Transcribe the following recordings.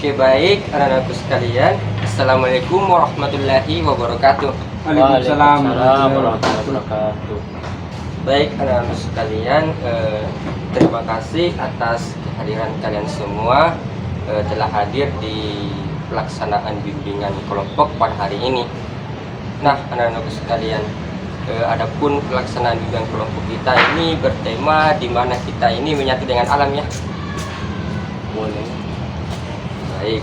Oke, baik anak-anakku sekalian, Assalamualaikum warahmatullahi wabarakatuh. Waalaikumsalam warahmatullahi wabarakatuh. Baik anak-anakku sekalian, terima kasih atas kehadiran kalian semua telah hadir di pelaksanaan bimbingan kelompok pada hari ini. Nah anak-anakku sekalian, adapun pelaksanaan bimbingan kelompok kita ini bertema di mana kita ini menyatu dengan alam ya. Boleh. Baik,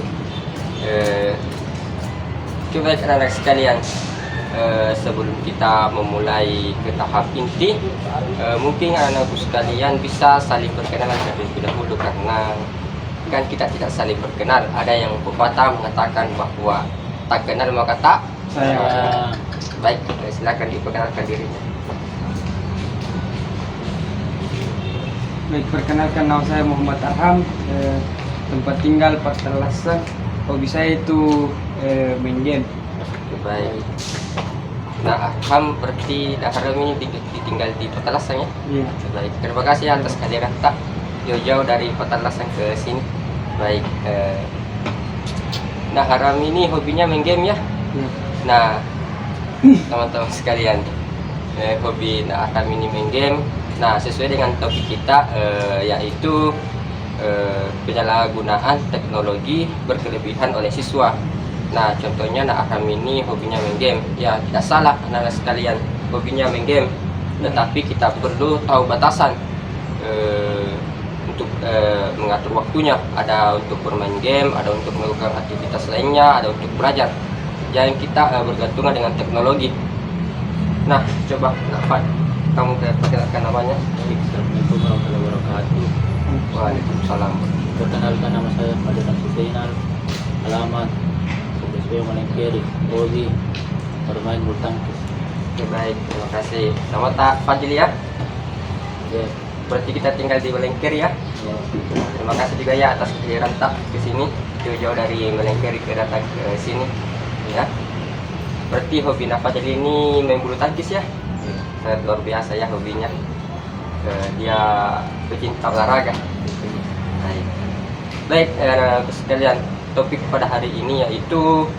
baik anak-anak sekalian, sebelum kita memulai ke tahap inti, mungkin anak-anakku sekalian bisa saling perkenalan terlebih dahulu, karena kan kita tidak saling berkenal. Ada yang pepatah mengatakan bahwa tak kenal maka tak Saya baik. Silakan diperkenalkan dirinya. Baik, perkenalkan, nama saya Muhammad Arham, tempat tinggal Patallasan, hobi saya itu main game. Baik. Nah, Arham berarti Arham ini tinggal di Patallasan ya? Iya. Baik, terima kasih atas kehadiran tak jauh-jauh dari Patallasan ke sini. Baik, nah Arham ini hobinya main game ya? Iya. Nah, teman-teman sekalian, hobi Arham ini main game. Nah, sesuai dengan topik kita, yaitu penyalahgunaan teknologi berkelebihan oleh siswa. Nah, contohnya Arham ini hobinya main game. Ya, tidak salah anak-anak sekalian, hobinya main game. Tetapi kita perlu tahu batasan untuk mengatur waktunya. Ada untuk bermain game, ada untuk melakukan aktivitas lainnya, ada untuk belajar. Jangan kita bergantungan dengan teknologi. Nah, coba Nafat, kamu perkenalkan namanya. Assalamualaikum warahmatullahi wabarakatuh. Waalaikumsalam. Perkenalkan, nama saya Fadilan Zainal. Alamat SPSB Malengkeri. Hobi bermain bulu tangkis. Oke, baik, terima kasih. Nama tak Fadil ya? Ya. Berarti kita tinggal di Malengkeri ya? Ya. Terima kasih juga ya atas kehadiran tak ke sini, jauh-jauh dari Malengkeri ke datang ke sini ya. Berarti hobi Fadil ini main bulu tangkis ya? Sangat luar biasa ya hobinya. Dia pecinta olahraga. Baik, baik sekalian, topik pada hari ini yaitu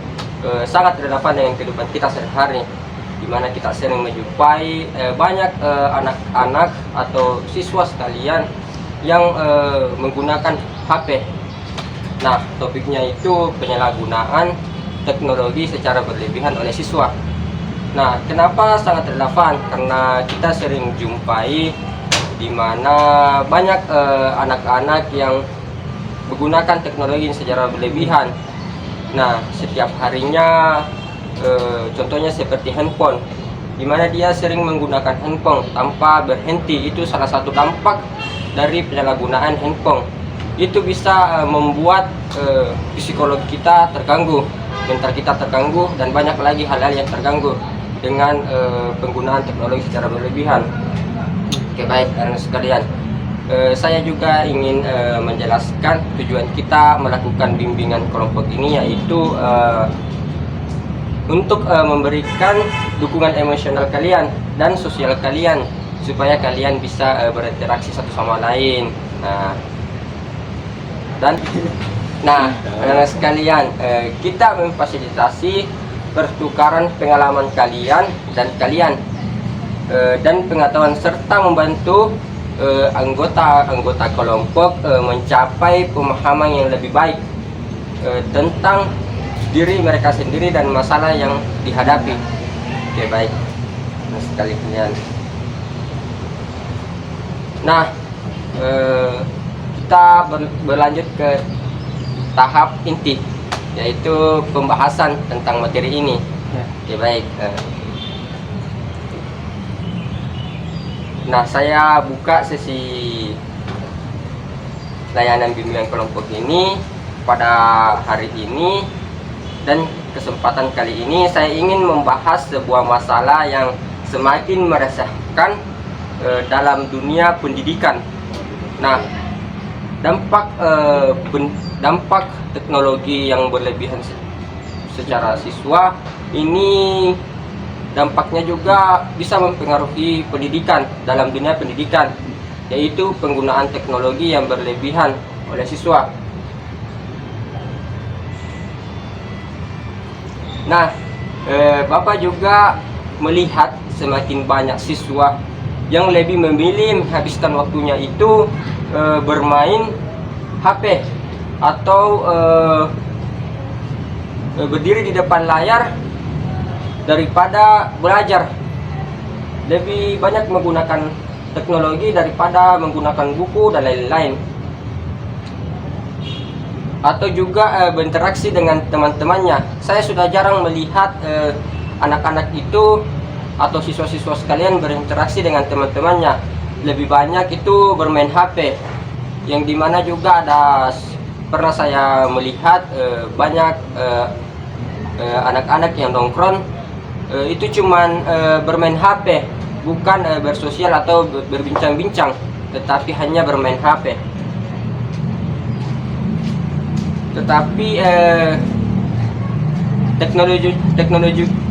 sangat relevan dengan kehidupan kita sehari-hari, di mana kita sering menjumpai banyak anak-anak atau siswa sekalian yang menggunakan HP. Nah, topiknya itu penyalahgunaan teknologi secara berlebihan oleh siswa. Nah, kenapa sangat relevan? Karena kita sering jumpai di mana banyak anak-anak yang menggunakan teknologi secara berlebihan. Nah, setiap harinya contohnya seperti handphone, di mana dia sering menggunakan handphone tanpa berhenti. Itu salah satu dampak dari penyalahgunaan handphone. Itu bisa membuat psikologi kita terganggu, mental kita terganggu, dan banyak lagi hal-hal yang terganggu dengan penggunaan teknologi secara berlebihan. Oke, baik anak sekalian, saya juga ingin menjelaskan tujuan kita melakukan bimbingan kelompok ini, yaitu untuk memberikan dukungan emosional kalian dan sosial kalian supaya kalian bisa berinteraksi satu sama lain. Nah, anak sekalian, kita memfasilitasi pertukaran pengalaman kalian dan pengetahuan, serta membantu anggota kelompok mencapai pemahaman yang lebih baik tentang diri mereka sendiri dan masalah yang dihadapi. Oke, baik sekalian. Nah, kita berlanjut ke tahap inti, yaitu pembahasan tentang materi ini. Oke, baik. Nah, saya buka sesi layanan bimbingan kelompok ini pada hari ini, dan kesempatan kali ini saya ingin membahas sebuah masalah yang semakin meresahkan dalam dunia pendidikan. Nah, dampak teknologi yang berlebihan secara siswa ini, dampaknya juga bisa mempengaruhi pendidikan dalam dunia pendidikan, yaitu penggunaan teknologi yang berlebihan oleh siswa. Nah, Bapak juga melihat semakin banyak siswa yang lebih memilih menghabiskan waktunya itu bermain HP atau berdiri di depan layar daripada belajar. Lebih banyak menggunakan teknologi daripada menggunakan buku dan lain-lain. Atau juga berinteraksi dengan teman-temannya. Saya sudah jarang melihat anak-anak itu atau siswa-siswa sekalian berinteraksi dengan teman-temannya. Lebih banyak itu bermain HP, yang dimana juga pernah saya melihat banyak anak-anak yang nongkrong itu cuman bermain HP, bukan bersosial atau berbincang-bincang, tetapi hanya bermain HP. Tetapi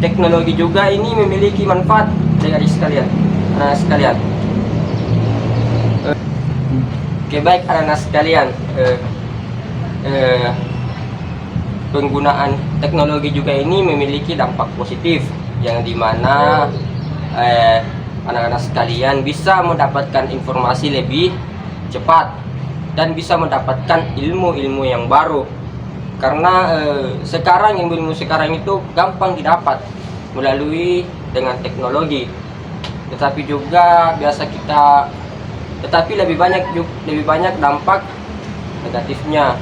teknologi juga ini memiliki manfaat dari sekalian, anak sekalian. Oke, baik anak sekalian, penggunaan teknologi juga ini memiliki dampak positif, yang dimana anak-anak sekalian bisa mendapatkan informasi lebih cepat dan bisa mendapatkan ilmu-ilmu yang baru. Karena sekarang ilmu sekarang itu gampang didapat melalui dengan teknologi, tetapi juga lebih banyak dampak negatifnya.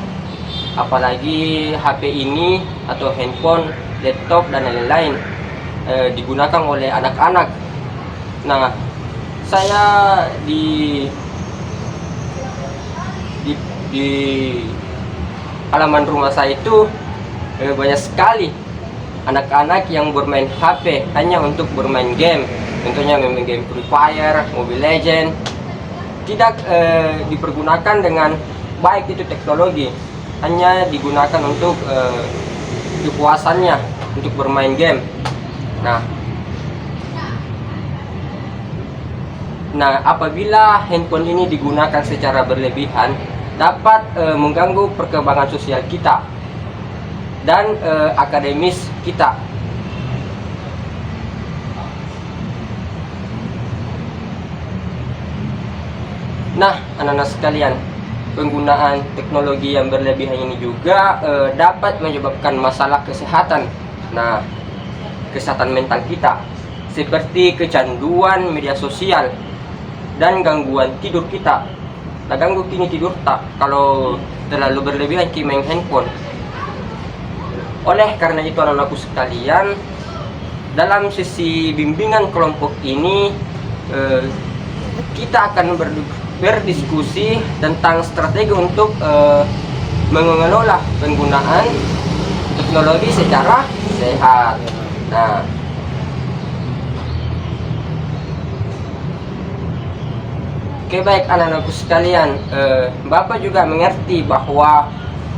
Apalagi HP ini atau handphone, laptop dan lain-lain digunakan oleh anak-anak. Nah, saya di halaman rumah saya itu banyak sekali anak-anak yang bermain HP hanya untuk bermain game. Contohnya bermain game Free Fire, Mobile Legend. Tidak dipergunakan dengan baik itu teknologi, hanya digunakan untuk kepuasannya, untuk bermain game. Nah, apabila handphone ini digunakan secara berlebihan, dapat mengganggu perkembangan sosial kita dan akademis kita. Nah, anak-anak sekalian, penggunaan teknologi yang berlebihan ini juga dapat menyebabkan masalah kesehatan. Nah, kesehatan mental kita, seperti kecanduan media sosial dan gangguan tidur kita. Nah, ganggu kini tidur tak kalau terlalu berlebihan main handphone. Oleh karena itu anak-anakku sekalian, dalam sesi bimbingan kelompok ini kita akan berdiskusi tentang strategi untuk mengelola penggunaan teknologi secara sehat. Nah, oke, baik anak-anakku sekalian, Bapak juga mengerti bahwa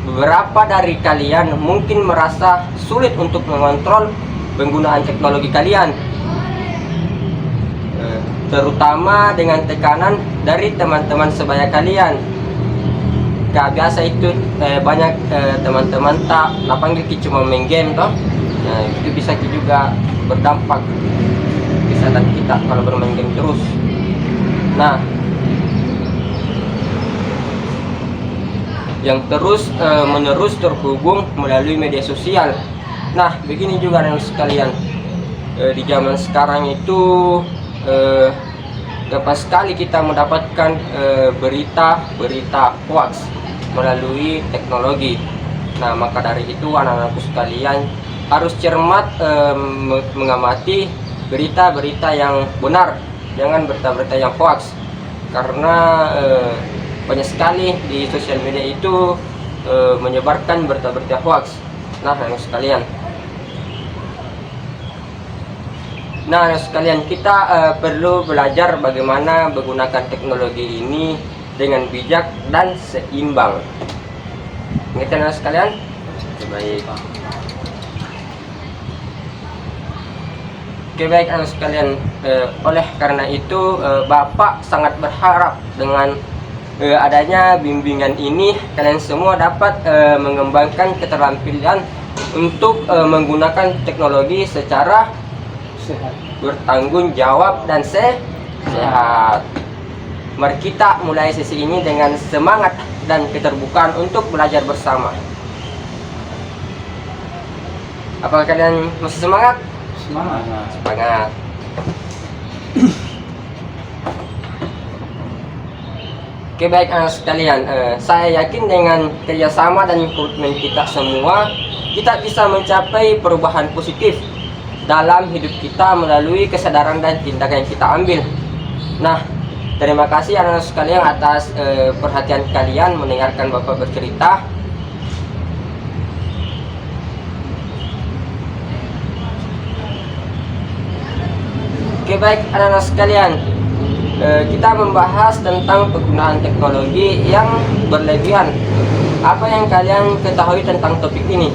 beberapa dari kalian mungkin merasa sulit untuk mengontrol penggunaan teknologi kalian, terutama dengan tekanan dari teman-teman sebaya kalian. Gak biasa itu banyak teman-teman tak panggil cuma main game toh. Nah, itu bisa juga berdampak kesehatan kita kalau bermain game terus. Nah, yang terus menerus terhubung melalui media sosial. Nah, begini juga anak sekalian, di zaman sekarang itu dapat sekali kita mendapatkan berita-berita hoax melalui teknologi. Nah, maka dari itu anak-anakku sekalian harus cermat mengamati berita-berita yang benar, jangan berita-berita yang hoax, karena banyak sekali di sosial media itu menyebarkan berita-berita hoax. Nah, anak sekalian, kita perlu belajar bagaimana menggunakan teknologi ini dengan bijak dan seimbang. Ngerti anak sekalian? Baik. Oke, baik anak sekalian, oleh karena itu Bapak sangat berharap dengan adanya bimbingan ini kalian semua dapat mengembangkan keterampilan untuk menggunakan teknologi secara Sehat. bertanggung jawab dan sehat. Mari kita mulai sesi ini dengan semangat dan keterbukaan untuk belajar bersama. Apakah kalian masih semangat? Semangat. Semangat. Oke, baik anak sekalian, saya yakin dengan kerjasama dan komitmen kita semua, kita bisa mencapai perubahan positif dalam hidup kita melalui kesadaran dan tindakan yang kita ambil. Nah, terima kasih anak-anak sekalian atas perhatian kalian mendengarkan Bapak bercerita. Oke, baik anak-anak sekalian, kita membahas tentang penggunaan teknologi yang berlebihan. Apa yang kalian ketahui tentang topik ini?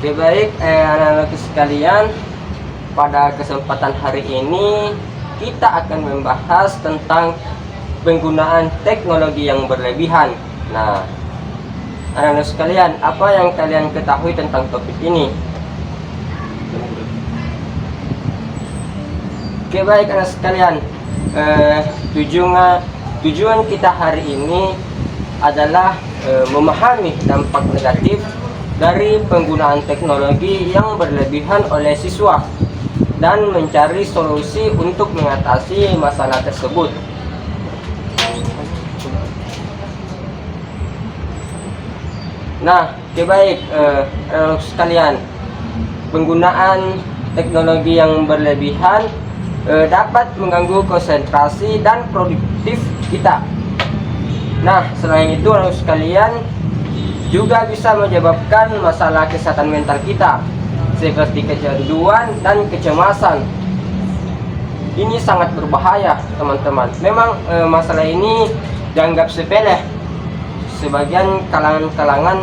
Oke, baik anak-anak sekalian, pada kesempatan hari ini kita akan membahas tentang penggunaan teknologi yang berlebihan. Nah, anak-anak sekalian, apa yang kalian ketahui tentang topik ini? Oke, baik anak sekalian, tujuan kita hari ini adalah memahami dampak negatif dari penggunaan teknologi yang berlebihan oleh siswa dan mencari solusi untuk mengatasi masalah tersebut. Nah, oke, baik sekalian, penggunaan teknologi yang berlebihan dapat mengganggu konsentrasi dan produktif kita. Nah, selain itu anak sekalian juga bisa menyebabkan masalah kesehatan mental kita seperti kecanduan dan kecemasan. Ini sangat berbahaya, teman-teman. Memang masalah ini dianggap sepele. Sebagian kalangan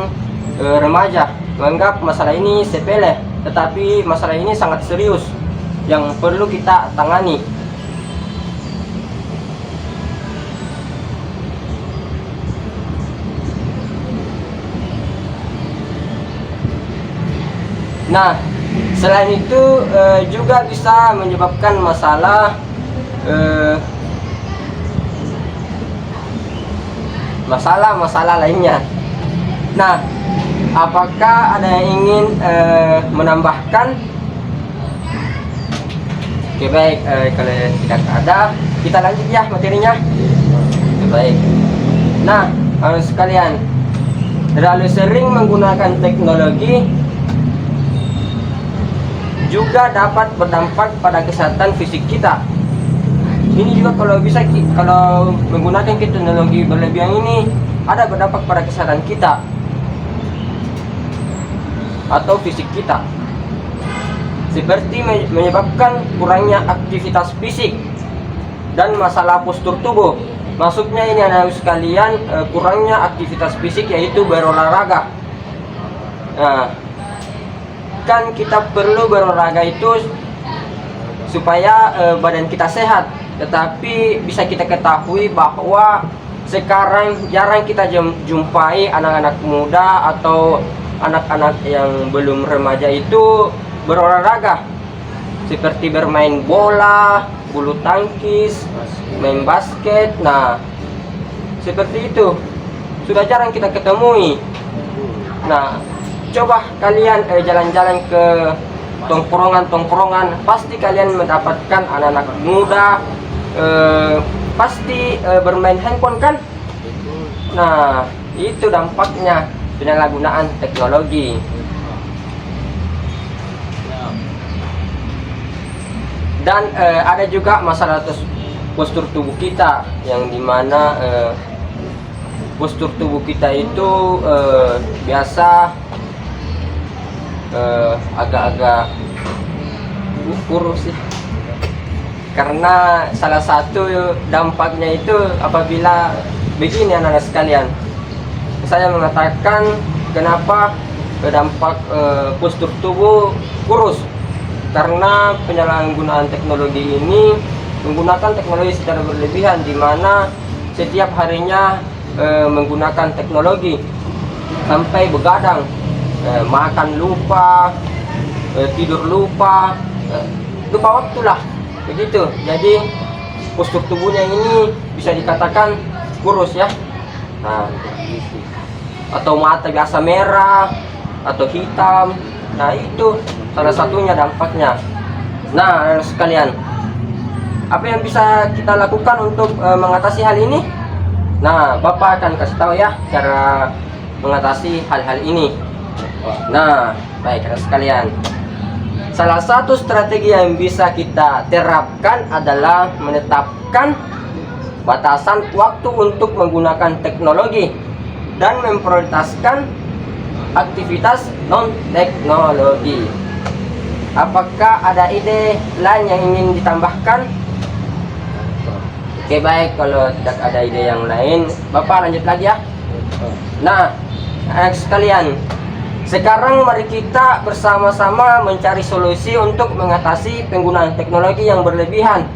remaja menganggap masalah ini sepele, tetapi masalah ini sangat serius yang perlu kita tangani. Nah, selain itu juga bisa menyebabkan masalah lainnya. Nah, apakah ada yang ingin menambahkan? Oke, baik, kalau tidak ada, kita lanjut ya materinya. Oke, baik. Nah, harus sekalian, terlalu sering menggunakan teknologi juga dapat berdampak pada kesehatan fisik kita. Ini juga kalau menggunakan teknologi berlebihan ini ada berdampak pada kesehatan kita atau fisik kita, seperti menyebabkan kurangnya aktivitas fisik dan masalah postur tubuh. Maksudnya ini anak sekalian, kurangnya aktivitas fisik yaitu berolahraga. Nah, kan kita perlu berolahraga itu supaya badan kita sehat, tetapi bisa kita ketahui bahwa sekarang jarang kita jumpai anak-anak muda atau anak-anak yang belum remaja itu berolahraga seperti bermain bola, bulu tangkis, main basket. Nah, seperti itu sudah jarang kita ketemui. Nah, coba kalian jalan-jalan ke tongkrongan, pasti kalian mendapatkan anak-anak muda pasti bermain handphone kan? Nah, itu dampaknya penyalahgunaan teknologi. Dan ada juga masalah postur tubuh kita, yang dimana postur tubuh kita itu biasa agak-agak kurus sih. Karena salah satu dampaknya itu apabila begini anak-anak sekalian, saya mengatakan kenapa dampak postur tubuh kurus, karena penyalahgunaan teknologi ini menggunakan teknologi secara berlebihan, di mana setiap harinya menggunakan teknologi sampai begadang, makan lupa, tidur lupa, lupa waktu lah begitu. Jadi postur tubuhnya ini bisa dikatakan kurus ya. Nah, atau mata biasa merah atau hitam. Nah, itu salah satunya dampaknya. Nah, sekalian, apa yang bisa kita lakukan untuk mengatasi hal ini? Nah, Bapak akan kasih tahu ya cara mengatasi hal-hal ini. Nah, baik sekalian. Salah satu strategi yang bisa kita terapkan adalah menetapkan batasan waktu untuk menggunakan teknologi dan memprioritaskan aktivitas non-teknologi. Apakah ada ide lain yang ingin ditambahkan? Oke, baik, kalau tidak ada ide yang lain, Bapak lanjut lagi ya. Nah, sekalian, sekarang mari kita bersama-sama mencari solusi untuk mengatasi penggunaan teknologi yang berlebihan.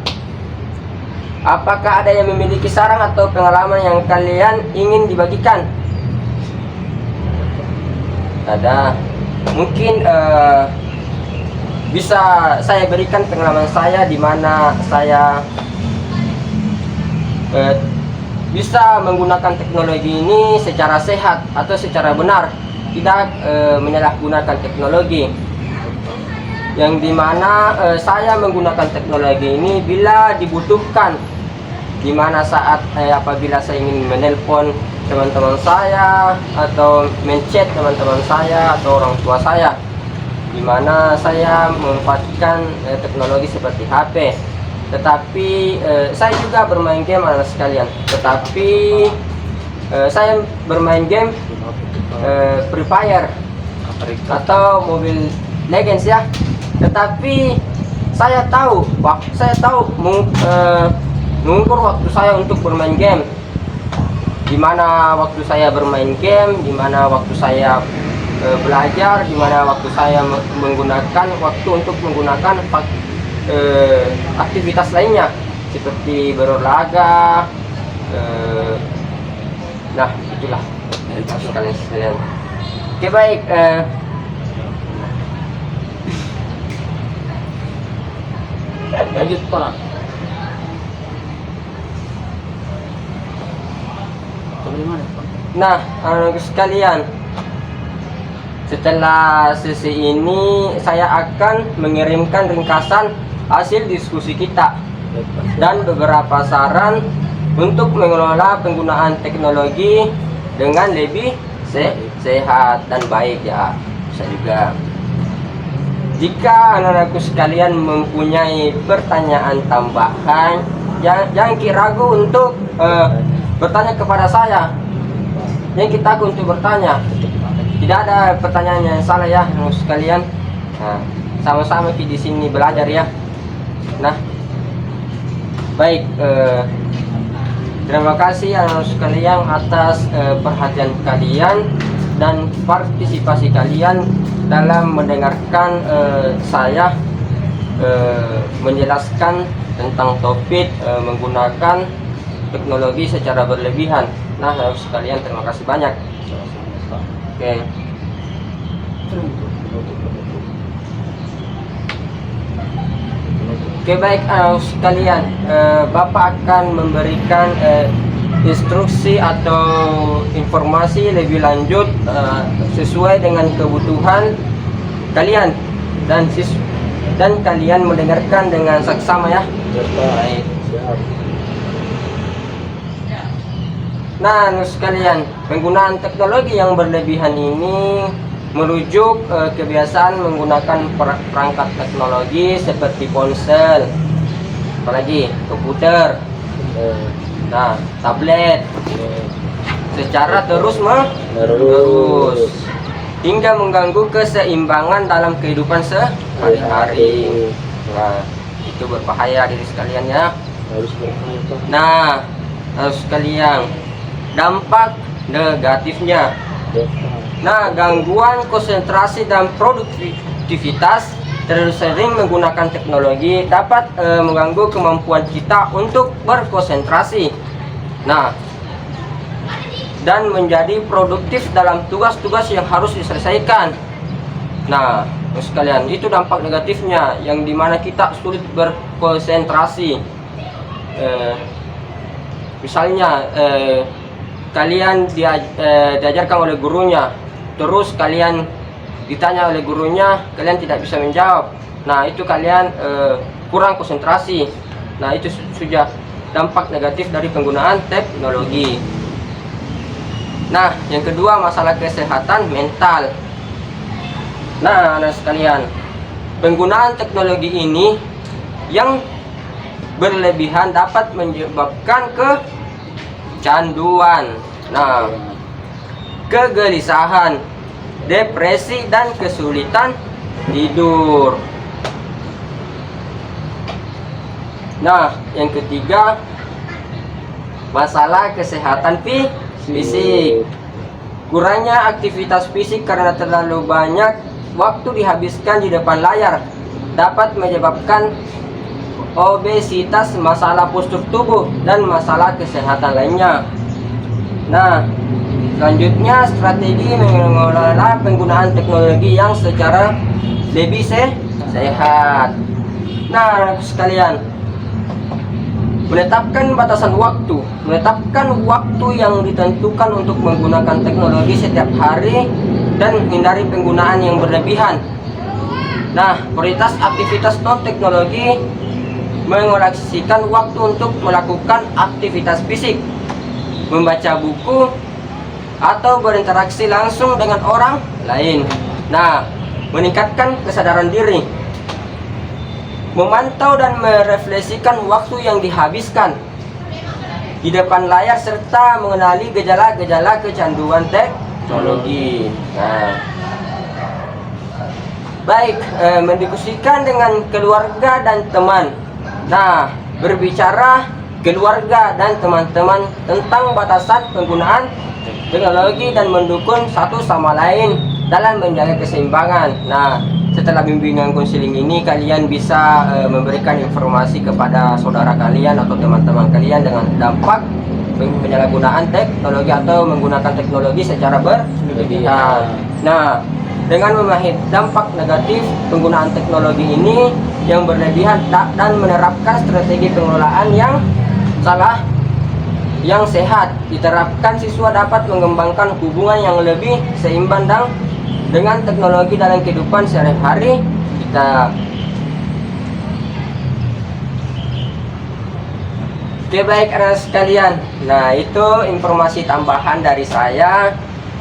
Apakah ada yang memiliki saran atau pengalaman yang kalian ingin dibagikan? Ada. Mungkin bisa saya berikan pengalaman saya, di mana saya bisa menggunakan teknologi ini secara sehat atau secara benar, tidak menyalahgunakan teknologi, yang dimana saya menggunakan teknologi ini bila dibutuhkan, dimana saat apabila saya ingin menelpon teman-teman saya atau menchat teman-teman saya atau orang tua saya, dimana saya memanfaatkan teknologi seperti HP. Tetapi saya juga bermain game anak sekalian, tetapi saya bermain game Free Fire atau Mobile Legends ya. Tetapi saya tahu mengukur waktu saya untuk bermain game, di mana waktu saya bermain game, di mana waktu saya belajar, di mana waktu saya menggunakan waktu untuk menggunakan aktivitas lainnya seperti berolahraga. Nah, itulah sekalian. Oke, baik. Lanjut Pak. Bagaimana Pak? Nah, anak sekalian, setelah sesi ini saya akan mengirimkan ringkasan hasil diskusi kita dan beberapa saran untuk mengelola penggunaan teknologi dengan lebih sehat dan baik ya. Bisa juga, jika anak-anakku sekalian mempunyai pertanyaan tambahan, jangan ragu untuk bertanya kepada saya. Yang kita untuk bertanya, tidak ada pertanyaan yang salah ya anak sekalian. Nah, sama-sama kita di sini belajar ya. Nah, baik, terima kasih anak sekalian atas perhatian kalian dan partisipasi kalian dalam mendengarkan saya menjelaskan tentang topik menggunakan teknologi secara berlebihan. Nah, anak sekalian, terima kasih banyak. Oke. Oke, baik sekalian, Bapak akan memberikan instruksi atau informasi lebih lanjut sesuai dengan kebutuhan kalian dan kalian mendengarkan dengan saksama ya. Baik. Nah, sekalian, penggunaan teknologi yang berlebihan ini merujuk kebiasaan menggunakan perangkat teknologi seperti ponsel, apalagi komputer, nah, tablet, secara terus hingga mengganggu keseimbangan dalam kehidupan sehari-hari. Nah, itu berbahaya diri sekalian ya. Harus berkaya Pak. Nah, harus sekalian dampak negatifnya. Nah, gangguan konsentrasi dan produktivitas terlalu sering menggunakan teknologi dapat mengganggu kemampuan kita untuk berkonsentrasi. Nah, dan menjadi produktif dalam tugas-tugas yang harus diselesaikan. Nah, sekalian, itu dampak negatifnya yang dimana kita sulit berkonsentrasi. Misalnya kalian diajarkan oleh gurunya, terus kalian ditanya oleh gurunya, kalian tidak bisa menjawab. Nah, itu kalian kurang konsentrasi. Nah, itu sudah dampak negatif dari penggunaan teknologi. Nah, yang kedua, masalah kesehatan mental. Nah, anak sekalian, penggunaan teknologi ini yang berlebihan dapat menyebabkan kecanduan, nah, kegelisahan, depresi, dan kesulitan tidur. Nah, yang ketiga, masalah kesehatan fisik. Kurangnya aktivitas fisik karena terlalu banyak waktu dihabiskan di depan layar dapat menyebabkan obesitas, masalah postur tubuh, dan masalah kesehatan lainnya. Nah, selanjutnya strategi mengelola penggunaan teknologi yang secara lebih sehat. Nah, sekalian, menetapkan batasan waktu, menetapkan waktu yang ditentukan untuk menggunakan teknologi setiap hari dan hindari penggunaan yang berlebihan. Nah, prioritas aktivitas non teknologi, mengalokasikan waktu untuk melakukan aktivitas fisik, membaca buku, atau berinteraksi langsung dengan orang lain. Nah, meningkatkan kesadaran diri, memantau dan merefleksikan waktu yang dihabiskan di depan layar serta mengenali gejala-gejala kecanduan teknologi. Nah, baik, mendiskusikan dengan keluarga dan teman. Nah, berbicara keluarga dan teman-teman tentang batasan penggunaan teknologi dan mendukung satu sama lain dalam menjaga keseimbangan. Nah, setelah bimbingan konseling ini, kalian bisa memberikan informasi kepada saudara kalian atau teman-teman kalian dengan dampak penyalahgunaan teknologi atau menggunakan teknologi secara berlebihan. Nah, dengan memahami dampak negatif penggunaan teknologi ini yang berlebihan dan menerapkan strategi pengelolaan yang salah, yang sehat diterapkan, siswa dapat mengembangkan hubungan yang lebih seimbang dengan teknologi dalam kehidupan sehari-hari kita. Oke, baik anak sekalian. Nah, itu informasi tambahan dari saya.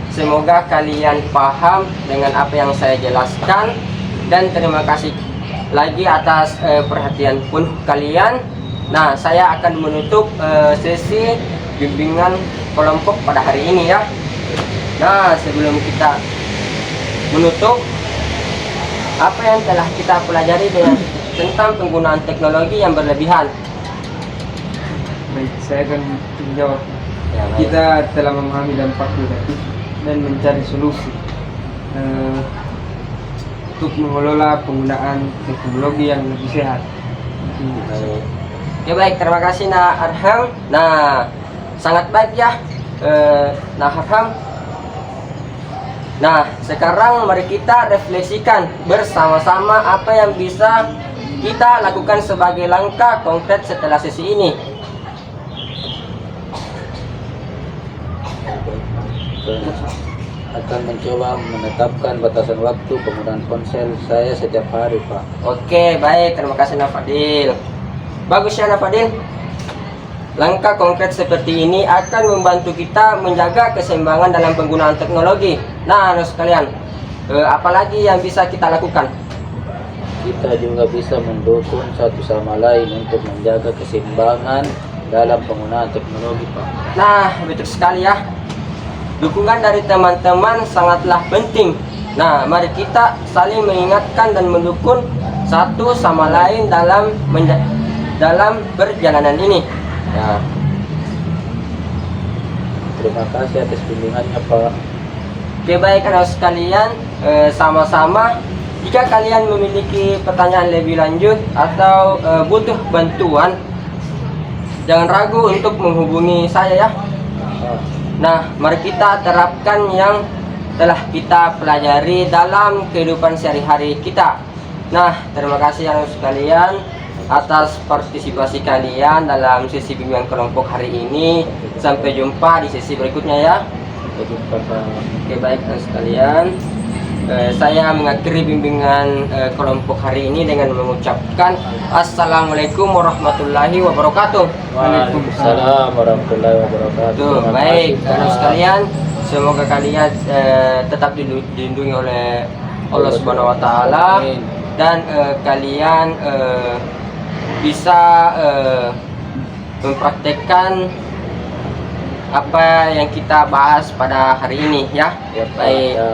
Semoga kalian paham dengan apa yang saya jelaskan, dan terima kasih lagi atas perhatian pun kalian. Nah, saya akan menutup sesi bimbingan kelompok pada hari ini ya. Nah, sebelum kita menutup, apa yang telah kita pelajari tentang penggunaan teknologi yang berlebihan? Baik, saya akan menjawab. Ya, baik. Kita telah memahami dampak negatif dan mencari solusi untuk mengelola penggunaan teknologi yang lebih sehat. Baik. Ya, baik, terima kasih Nah Arham. Nah, sangat baik ya Nah Arham. Nah, sekarang mari kita refleksikan bersama-sama apa yang bisa kita lakukan sebagai langkah konkret setelah sesi ini. Akan mencoba menetapkan batasan waktu penggunaan ponsel saya setiap hari, Pak. Oke, baik, terima kasih Nafadil. Bagus ya Nafadil. Langkah konkret seperti ini akan membantu kita menjaga keseimbangan dalam penggunaan teknologi. Nah, anak sekalian, apalagi yang bisa kita lakukan? Kita juga bisa mendukung satu sama lain untuk menjaga keseimbangan dalam penggunaan teknologi, Pak. Nah, betul sekali ya. Dukungan dari teman-teman sangatlah penting. Nah, mari kita saling mengingatkan dan mendukung satu sama lain dalam perjalanan ini. Ya. Terima kasih atas bimbingannya Pak. Oke, baik anak sekalian, sama-sama jika kalian memiliki pertanyaan lebih lanjut atau butuh bantuan, jangan ragu untuk menghubungi saya ya. Nah, mari kita terapkan yang telah kita pelajari dalam kehidupan sehari-hari kita. Nah, terima kasih anak sekalian atas partisipasi kalian dalam sesi bimbingan kelompok hari ini. Sampai jumpa di sesi berikutnya ya. Sampai jumpa Pak. Oke, baik anak sekalian, saya mengakhiri bimbingan kelompok hari ini dengan mengucapkan Assalamualaikum warahmatullahi wabarakatuh. Waalaikumsalam warahmatullahi wabarakatuh. Tuh, Terima baik kasih, Pak. anak sekalian, semoga kalian tetap dilindungi oleh Allah Subhanahu wa taala Amin. dan kalian bisa mempraktekkan apa yang kita bahas pada hari ini ya. Ya, Pak. Baik. Ya.